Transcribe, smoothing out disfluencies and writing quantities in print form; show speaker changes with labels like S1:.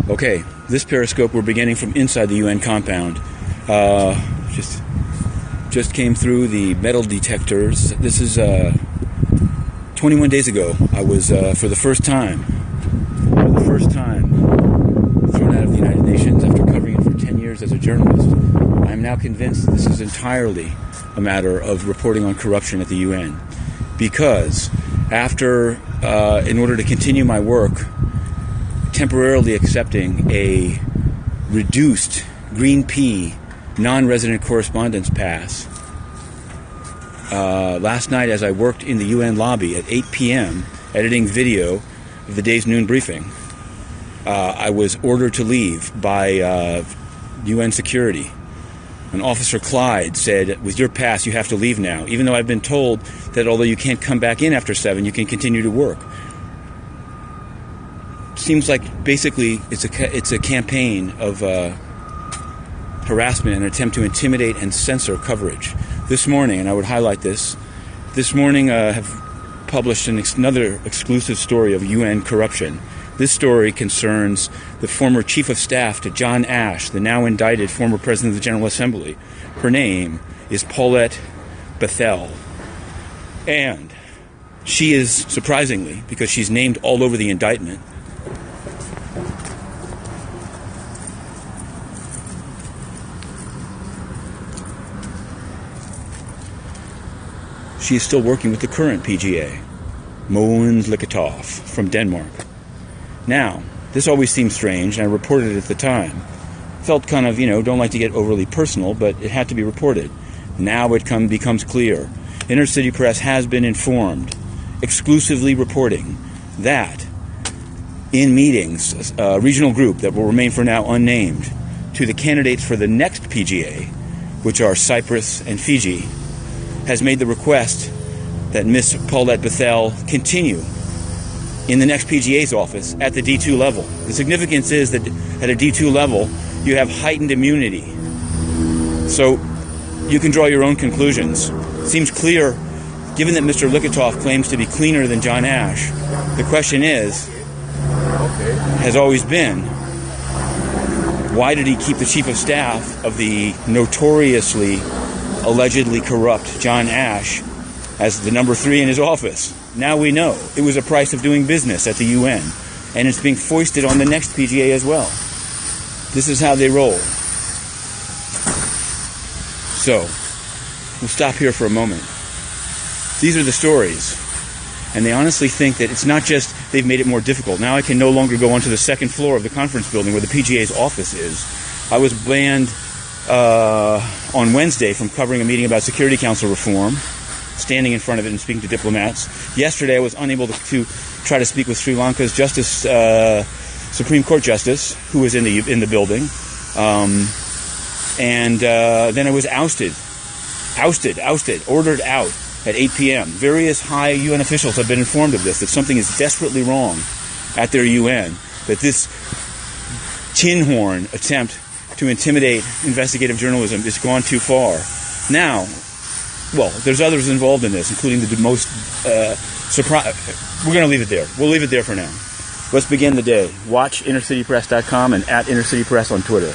S1: Okay, this Periscope we're beginning from inside the UN compound. Just came through the metal detectors. This is 21 days ago. I was for the first time thrown out of the United Nations after covering it for 10 years as a journalist. I am now convinced this is entirely a matter of reporting on corruption at the UN, because after, in order to continue my work, temporarily accepting a reduced green P non-resident correspondence pass, last night as I worked in the UN lobby at 8 p.m. editing video of the day's noon briefing, I was ordered to leave by UN security. An Officer Clyde said, with your pass you have to leave now, even though I've been told that although you can't come back in after 7, you can continue to work. Seems like basically it's a campaign of harassment and an attempt to intimidate and censor coverage. This morning, and I would highlight this morning have published another exclusive story of UN corruption. This story concerns the former Chief of Staff to John Ashe, the now indicted former President of the General Assembly. Her name is Paulette Bethel. And she is, surprisingly, because she's named all over the indictment, she is still working with the current PGA, Mogens Lykketoft, from Denmark. Now, this always seemed strange, and I reported it at the time. Felt kind of, don't like to get overly personal, but it had to be reported. Now it becomes clear. Inner City Press has been informed, exclusively reporting, that in meetings, a regional group that will remain for now unnamed, to the candidates for the next PGA, which are Cyprus and Fiji, has made the request that Miss Paulette Bethel continue in the NextPGA's office at the D2 level. The significance is that at a D2 level, you have heightened immunity. So you can draw your own conclusions. It seems clear, given that Mr. Lykketoft claims to be cleaner than John Ashe, the question is, has always been, why did he keep the Chief of Staff of the notoriously, allegedly corrupt John Ashe as the number 3 in his office? Now we know. It was a price of doing business at the UN, and it's being foisted on the next PGA as well. This is how they roll. So, we'll stop here for a moment. These are the stories, and they honestly think that it's not just they've made it more difficult. Now I can no longer go onto the second floor of the conference building where the PGA's office is. I was banned on Wednesday from covering a meeting about Security Council reform, standing in front of it and speaking to diplomats. Yesterday I was unable to try to speak with Sri Lanka's Supreme Court Justice, who was in the building. And then I was ordered out at 8 p.m. Various high UN officials have been informed of this, that something is desperately wrong at their UN, that this tin horn attempt to intimidate investigative journalism has gone too far. Now, well, there's others involved in this, including the most surprise. We're going to leave it there. We'll leave it there for now. Let's begin the day. Watch InnerCityPress.com and at InnerCityPress on Twitter.